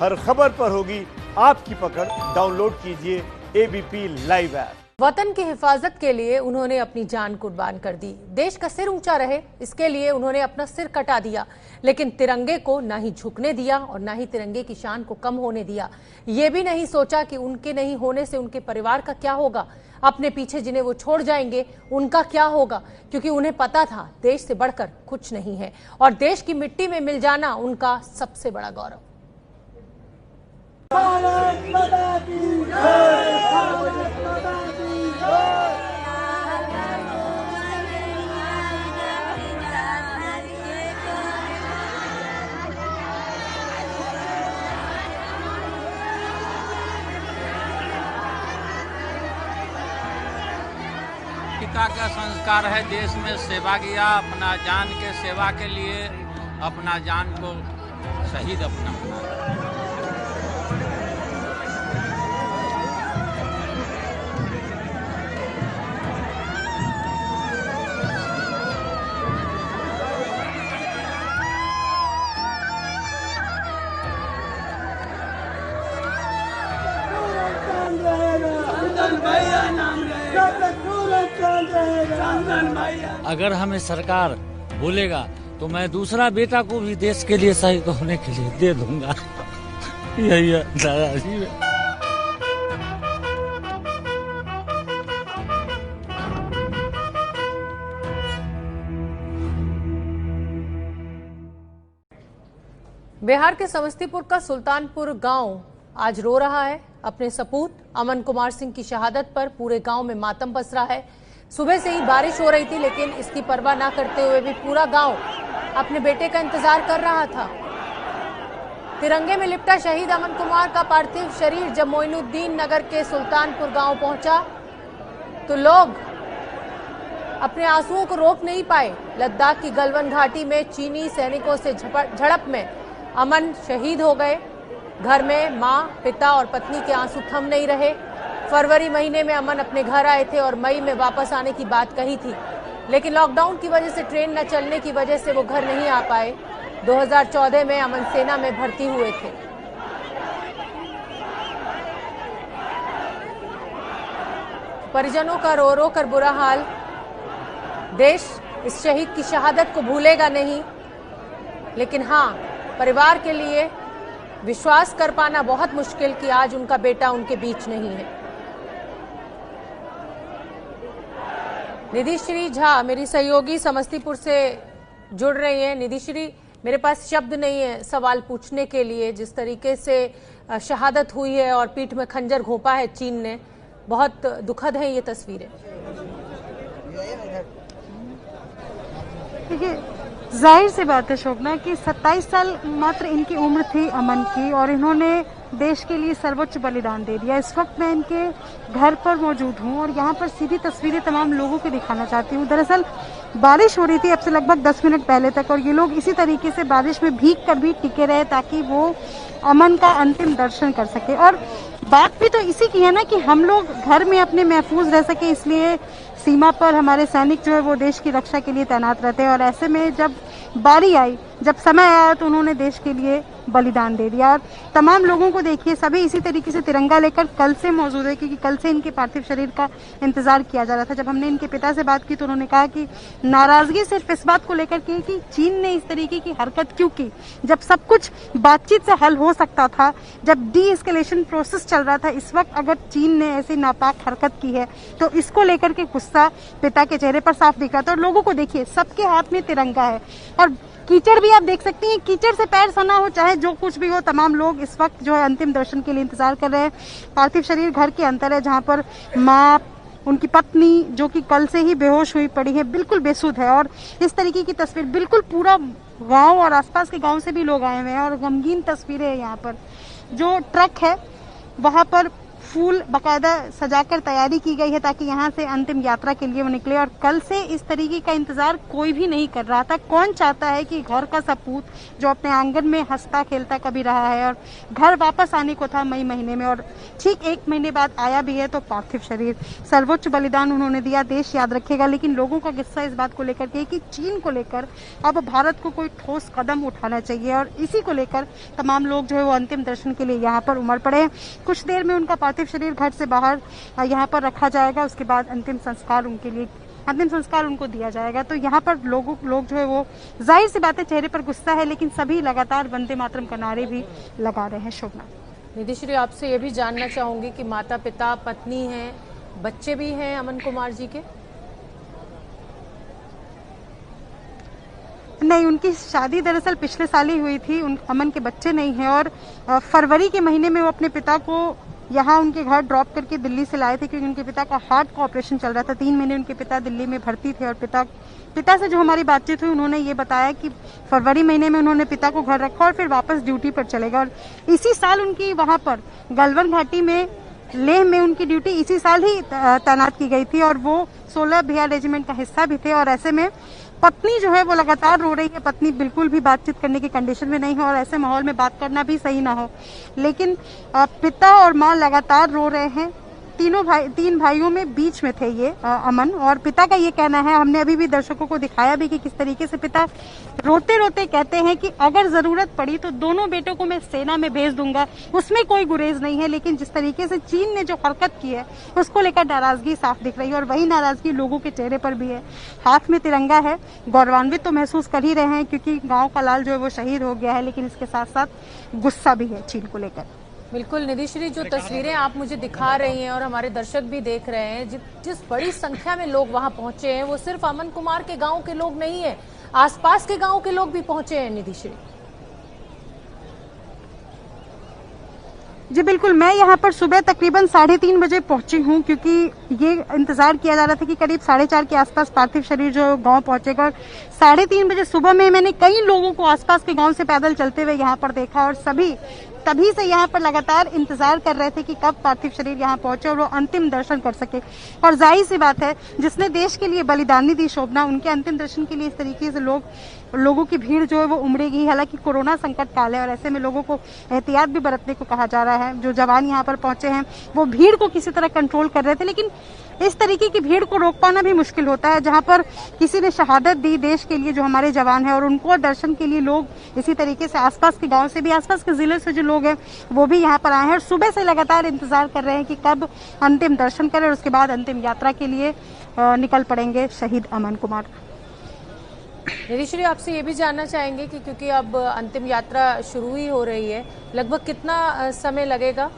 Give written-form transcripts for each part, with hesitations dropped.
हर खबर पर होगी आपकी पकड़। डाउनलोड कीजिए एबीपी लाइव ऐप। वतन की हिफाजत के लिए उन्होंने अपनी जान कुर्बान कर दी। देश का सिर ऊंचा रहे इसके लिए उन्होंने अपना सिर कटा दिया, लेकिन तिरंगे को ना ही झुकने दिया और ना ही तिरंगे की शान को कम होने दिया। ये भी नहीं सोचा कि उनके नहीं होने से उनके परिवार का क्या होगा, अपने पीछे जिन्हें वो छोड़ जाएंगे उनका क्या होगा, क्योंकि उन्हें पता था देश से बढ़कर कुछ नहीं है और देश की मिट्टी में मिल जाना उनका सबसे बड़ा गौरव। भारत माता की जय, भारत माता की जय। पिता का संस्कार है देश में सेवा किया, अपना जान के सेवा के लिए अपना जान को शहीद अपना बना। अगर हमें सरकार बोलेगा तो मैं दूसरा बेटा को भी देश के लिए शहीद होने के लिए दे दूंगा। यही है दादाजी। बिहार के समस्तीपुर का सुल्तानपुर गांव आज रो रहा है। अपने सपूत अमन कुमार सिंह की शहादत पर पूरे गांव में मातम पसरा है। सुबह से ही बारिश हो रही थी, लेकिन इसकी परवाह ना करते हुए भी पूरा गांव अपने बेटे का इंतजार कर रहा था। तिरंगे में लिपटा शहीद अमन कुमार का पार्थिव शरीर जब मोइनुद्दीन नगर के सुल्तानपुर गांव पहुंचा तो लोग अपने आंसुओं को रोक नहीं पाए। लद्दाख की गलवान घाटी में चीनी सैनिकों से झड़प में अमन शहीद हो गए। घर में मां, पिता और पत्नी के आंसू थम नहीं रहे। फरवरी महीने में अमन अपने घर आए थे और मई में वापस आने की बात कही थी, लेकिन लॉकडाउन की वजह से ट्रेन न चलने की वजह से वो घर नहीं आ पाए। 2014 में अमन सेना में भर्ती हुए थे। परिजनों का रो रो कर बुरा हाल। देश इस शहीद की शहादत को भूलेगा नहीं, लेकिन हाँ, परिवार के लिए विश्वास कर पाना बहुत मुश्किल कि आज उनका बेटा उनके बीच नहीं है। निधिश्री झा मेरी सहयोगी समस्तीपुर से जुड़ रही हैं। निधिश्री, मेरे पास शब्द नहीं है सवाल पूछने के लिए। जिस तरीके से शहादत हुई है और पीठ में खंजर घोंपा है चीन ने, बहुत दुखद है ये तस्वीरें। देखिए, जाहिर सी बात है शोभना कि 27 साल मात्र इनकी उम्र थी अमन की और इन्होंने देश के लिए सर्वोच्च बलिदान दे दिया। इस वक्त मैं इनके घर पर मौजूद हूं और यहां पर सीधी तस्वीरें तमाम लोगों को दिखाना चाहती हूं। दरअसल बारिश हो रही थी अब से लगभग 10 मिनट पहले तक और ये लोग इसी तरीके से बारिश में भीग कर भी टिके रहे ताकि वो अमन का अंतिम दर्शन कर सके। और बात भी तो इसी की है ना कि हम लोग घर में अपने महफूज रह सके, इसलिए सीमा पर हमारे सैनिक जो है वो देश की रक्षा के लिए तैनात रहते हैं। और ऐसे में जब बारी आई, जब समय आया तो उन्होंने देश के लिए बलिदान दे दिया। और तमाम लोगों को देखिए, सभी इसी तरीके से तिरंगा लेकर कल से मौजूद है, क्योंकि कल से इनके पार्थिव शरीर का इंतजार किया जा रहा था। जब हमने इनके पिता से बात की तो उन्होंने कहा कि नाराजगी सिर्फ इस बात को लेकर की कि चीन ने इस तरीके की हरकत क्यों की, जब सब कुछ बातचीत से हल हो सकता था, जब डी एस्केलेशन प्रोसेस चल रहा था। इस वक्त अगर चीन ने ऐसी नापाक हरकत की है तो इसको लेकर के गुस्सा पिता के चेहरे पर साफ दिख रहा था। और लोगों को देखिए, सबके हाथ में तिरंगा है और कीचड़ भी आप देख सकती हैं, कीचड़ से पैर सना हो चाहे जो कुछ भी हो, तमाम लोग इस वक्त जो है अंतिम दर्शन के लिए इंतजार कर रहे हैं। पार्थिव शरीर घर के अंदर है जहां पर माँ, उनकी पत्नी जो कि कल से ही बेहोश हुई पड़ी है, बिल्कुल बेसुध है। और इस तरीके की तस्वीर बिल्कुल पूरा गांव और आसपास के गांव से भी लोग आए हुए हैं और गमगीन तस्वीरें हैं। यहाँ पर जो ट्रक है वहां पर फूल बकायदा सजाकर तैयारी की गई है ताकि यहाँ से अंतिम यात्रा के लिए वो निकले। और कल से इस तरीके का इंतजार कोई भी नहीं कर रहा था। कौन चाहता है कि घर का सपूत जो अपने आंगन में हंसता खेलता कभी रहा है और घर वापस आने को था मई महीने में, और ठीक 1 महीने बाद आया भी है, तो पार्थिव शरीर, सर्वोच्च बलिदान उन्होंने दिया, देश याद रखेगा। लेकिन लोगों का गुस्सा इस बात को लेकर के कि चीन को लेकर अब भारत को कोई ठोस कदम उठाना चाहिए, और इसी को लेकर तमाम लोग जो है वो अंतिम दर्शन के लिए यहाँ पर उमड़ पड़े। कुछ देर में उनका पार्थिव शरीर घर से बाहर यहाँ पर रखा जाएगा, उसके बाद अंतिम संस्कार उनको दिया जाएगा। तो यहाँ पर लोग जो है वो जाहिर सी बात है चेहरे पर गुस्सा है, लेकिन सभी लगातार वंदे मातरम का नारे भी लगा रहे हैं। शोभना, निधिश्री, आपसे ये भी जानना चाहूंगी कि माता पिता, पत्नी हैं, बच्चे भी हैं अमन कुमार जी के? नहीं, उनकी शादी दरअसल पिछले साल ही हुई थी। अमन के बच्चे नहीं हैं, और फरवरी के महीने में वो अपने पिता को यहाँ उनके घर ड्रॉप करके दिल्ली से लाए थे, क्योंकि उनके पिता का हार्ट का ऑपरेशन चल रहा था। 3 महीने उनके पिता दिल्ली में भर्ती थे, और पिता से जो हमारी बातचीत हुई, उन्होंने ये बताया कि फरवरी महीने में उन्होंने पिता को घर रखा और फिर वापस ड्यूटी पर चले गए। और इसी साल उनकी वहाँ पर गलवान घाटी में, लेह में उनकी ड्यूटी इसी साल ही तैनात की गई थी, और वो 16 बिहार रेजिमेंट का हिस्सा भी थे। और ऐसे में पत्नी जो है वो लगातार रो रही है। पत्नी बिल्कुल भी बातचीत करने की कंडीशन में नहीं है, और ऐसे माहौल में बात करना भी सही ना हो। लेकिन पिता और माँ लगातार रो रहे हैं। 3 भाइयों में बीच में थे ये अमन, और पिता का ये कहना है, हमने अभी भी दर्शकों को दिखाया भी कि किस तरीके से पिता रोते रोते कहते हैं कि अगर जरूरत पड़ी तो दोनों बेटों को मैं सेना में भेज दूंगा, उसमें कोई गुरेज नहीं है। लेकिन जिस तरीके से चीन ने जो हरकत की है उसको लेकर नाराजगी साफ दिख रही है, और वही नाराजगी लोगों के चेहरे पर भी है। हाथ में तिरंगा है, गौरवान्वित तो महसूस कर ही रहे हैं क्योंकि गाँव का लाल जो है वो शहीद हो गया है, लेकिन इसके साथ साथ गुस्सा भी है चीन को लेकर। बिल्कुल निधिश्री, जो तस्वीरें आप मुझे दिखा रही हैं और हमारे दर्शक भी देख रहे हैं, जिस बड़ी संख्या में लोग वहां पहुंचे हैं, वो सिर्फ अमन कुमार के गांव के लोग नहीं है, आसपास के गांव के लोग भी पहुंचे हैं। निधिश्री जी बिल्कुल, मैं यहाँ पर सुबह तकरीबन 3:30 बजे पहुंची हूँ, क्योंकि ये इंतजार किया जा रहा था कि करीब 4:30 के आसपास पार्थिव शरीर जो गांव पहुंचेगा। और 3:30 बजे सुबह में मैंने कई लोगों को आसपास के गांव से पैदल चलते हुए यहाँ पर देखा, और सभी तभी से यहाँ पर लगातार इंतजार कर रहे थे कि कब पार्थिव शरीर यहाँ पहुंचे और वो अंतिम दर्शन कर सके। और जाहिर सी बात है, जिसने देश के लिए बलिदानी दी शोभना, उनके अंतिम दर्शन के लिए इस तरीके से लोगों की भीड़ जो है वो उमड़ेगी। हालांकि कोरोना संकट काल है और ऐसे में लोगों को एहतियात भी बरतने को कहा जा रहा है। जो जवान यहाँ पर पहुंचे हैं वो भीड़ को किसी तरह कंट्रोल कर रहे थे, लेकिन इस तरीके की भीड़ को रोक पाना भी मुश्किल होता है। जहां पर किसी ने शहादत दी देश के लिए, जो हमारे जवान हैं, और उनको दर्शन के लिए लोग इसी तरीके से आसपास के गांव से भी, आसपास के जिले से जो लोग हैं वो भी यहाँ पर आए हैं, और सुबह से लगातार इंतजार कर रहे हैं कि कब अंतिम दर्शन करें और उसके बाद अंतिम यात्रा के लिए निकल पड़ेंगे शहीद अमन कुमार। निधिश्री, आपसे ये भी जानना चाहेंगे कि क्योंकि अब अंतिम यात्रा शुरू ही हो रही है, लगभग कितना समय लगेगा?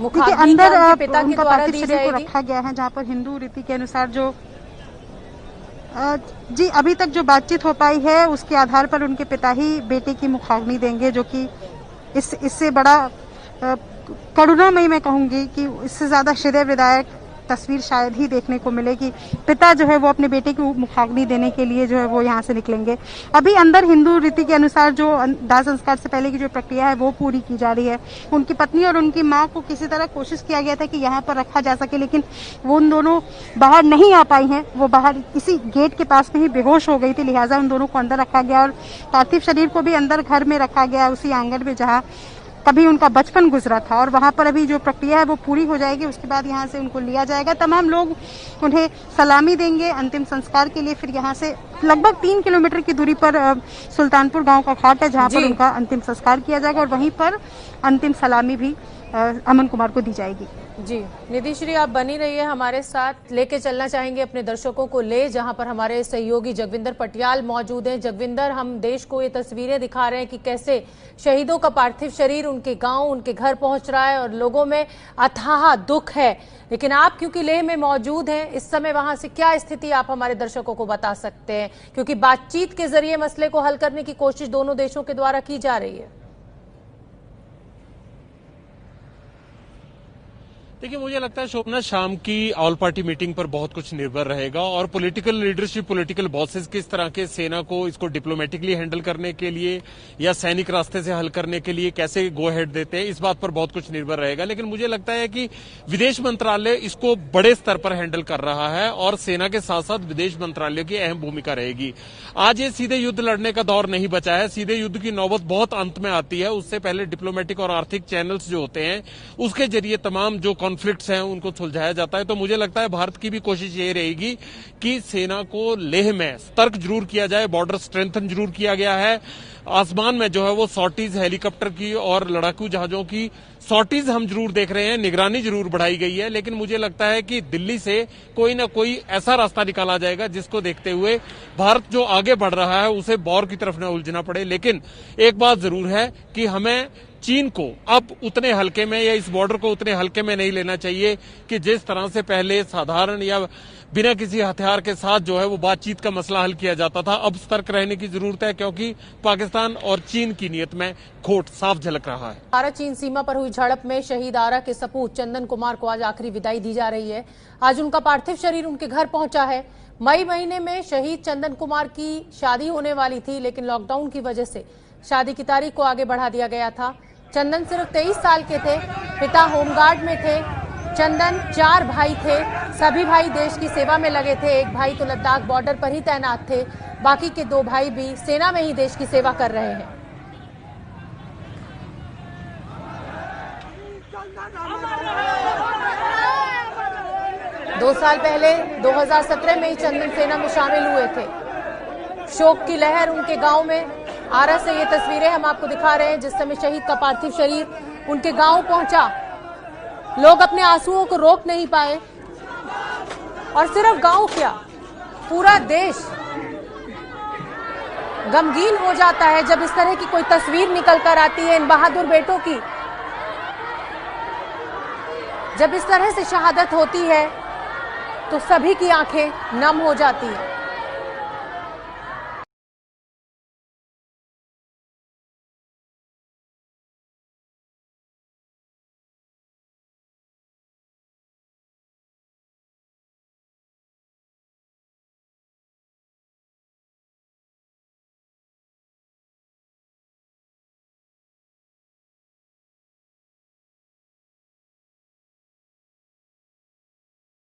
देखिए, अंदर पिता के द्वारा पार्थिव शरीर को रखा गया है, जहाँ पर हिंदू रीति के अनुसार जो जी अभी तक जो बातचीत हो पाई है उसके आधार पर उनके पिता ही बेटे की मुखाग्नि देंगे, जो कि इससे बड़ा करुणामयी मैं कहूंगी कि इससे ज्यादा हृदय विदायक तस्वीर शायद ही देखने को मिलेगी। पिता जो है वो अपने बेटे की मुखाग्नि देने के लिए जो है वो यहाँ से निकलेंगे। अभी अंदर हिंदू रीति के अनुसार जो दाह संस्कार से पहले की जो प्रक्रिया है वो पूरी की जा रही है। उनकी पत्नी और उनकी माँ को किसी तरह कोशिश किया गया था कि यहाँ पर रखा जा सके, लेकिन वो उन दोनों बाहर नहीं आ पाई हैं। वो बाहर किसी गेट के पास में ही बेहोश हो गई थी, लिहाजा उन दोनों को अंदर रखा गया, और पार्थिव शरीर को भी अंदर घर में रखा गया, उसी आंगन में जहाँ कभी उनका बचपन गुजरा था। और वहां पर अभी जो प्रक्रिया है वो पूरी हो जाएगी, उसके बाद यहाँ से उनको लिया जाएगा। तमाम लोग उन्हें सलामी देंगे अंतिम संस्कार के लिए। फिर यहाँ से लगभग 3 किलोमीटर की दूरी पर सुल्तानपुर गांव का घाट है, जहाँ पर उनका अंतिम संस्कार किया जाएगा, और वहीं पर अंतिम सलामी भी अमन कुमार को दी जाएगी। जी निधिश्री, आप बनी रहिए हमारे साथ, लेके चलना चाहेंगे अपने दर्शकों को ले जहां पर हमारे सहयोगी जगविंदर पटियाल मौजूद हैं। जगविंदर, हम देश को ये तस्वीरें दिखा रहे हैं कि कैसे शहीदों का पार्थिव शरीर उनके गांव, उनके घर पहुंच रहा है, और लोगों में अथाह दुख है। लेकिन आप क्योंकि लेह में मौजूद हैं, इस समय वहां से क्या स्थिति आप हमारे दर्शकों को बता सकते हैं, क्योंकि बातचीत के जरिए मसले को हल करने की कोशिश दोनों देशों के द्वारा की जा रही है। देखिए, मुझे लगता है शोभना, शाम की ऑल पार्टी मीटिंग पर बहुत कुछ निर्भर रहेगा और पॉलिटिकल लीडरशिप, पॉलिटिकल बॉसेस किस तरह के सेना को इसको डिप्लोमेटिकली हैंडल करने के लिए या सैनिक रास्ते से हल करने के लिए कैसे गो हेड देते हैं, इस बात पर बहुत कुछ निर्भर रहेगा। लेकिन मुझे लगता है कि विदेश मंत्रालय इसको बड़े स्तर पर हैंडल कर रहा है और सेना के साथ साथ विदेश मंत्रालय की अहम भूमिका रहेगी। आज ये सीधे युद्ध लड़ने का दौर नहीं बचा है, सीधे युद्ध की नौबत बहुत अंत में आती है। उससे पहले डिप्लोमेटिक और आर्थिक चैनल्स जो होते हैं उसके जरिए तमाम जो कॉन्फ्लिक्ट्स हैं उनको सुलझाया जाता है। तो मुझे लगता है भारत की भी कोशिश ये रहेगी कि सेना को लेह में सतर्क जरूर किया जाए, बॉर्डर स्ट्रेंथन जरूर किया गया है। आसमान में जो है वो सॉर्टीज हेलीकॉप्टर की और लड़ाकू जहाजों की सॉर्टीज हम जरूर देख रहे हैं, निगरानी जरूर बढ़ाई गई है। लेकिन मुझे लगता है कि दिल्ली से कोई ना कोई ऐसा रास्ता निकाला जाएगा जिसको देखते हुए भारत जो आगे बढ़ रहा है उसे बौर की तरफ न उलझना पड़े। लेकिन एक बात जरूर है कि हमें चीन को अब उतने हल्के में या इस बॉर्डर को उतने हल्के में नहीं लेना चाहिए कि जिस तरह से पहले साधारण या बिना किसी हथियार के साथ जो है वो बातचीत का मसला हल किया जाता था। अब सतर्क रहने की जरूरत है क्योंकि पाकिस्तान और चीन की नीयत में खोट साफ झलक रहा है। भारत चीन सीमा पर हुई झड़प में शहीद आरा के सपूत चंदन कुमार को आज आखिरी विदाई दी जा रही है। आज उनका पार्थिव शरीर उनके घर पहुंचा है। मई महीने में शहीद चंदन कुमार की शादी होने वाली थी, लेकिन लॉकडाउन की वजह से शादी की तारीख को आगे बढ़ा दिया गया था। चंदन सिर्फ 23 साल के थे, पिता होमगार्ड में थे। चंदन 4 भाई थे, सभी भाई देश की सेवा में लगे थे। एक भाई तो लद्दाख बॉर्डर पर ही तैनात थे, बाकी के 2 भाई भी सेना में ही देश की सेवा कर रहे हैं। दो साल पहले 2017 में ही चंदन सेना में शामिल हुए थे। शोक की लहर उनके गांव में। आरा से ये तस्वीरें हम आपको दिखा रहे हैं जिस समय शहीद का पार्थिव शरीर उनके गांव पहुंचा। लोग अपने आंसुओं को रोक नहीं पाए और सिर्फ गांव क्या, पूरा देश गमगीन हो जाता है जब इस तरह की कोई तस्वीर निकल कर आती है इन बहादुर बेटों की। जब इस तरह से शहादत होती है तो सभी की आंखें नम हो जाती है।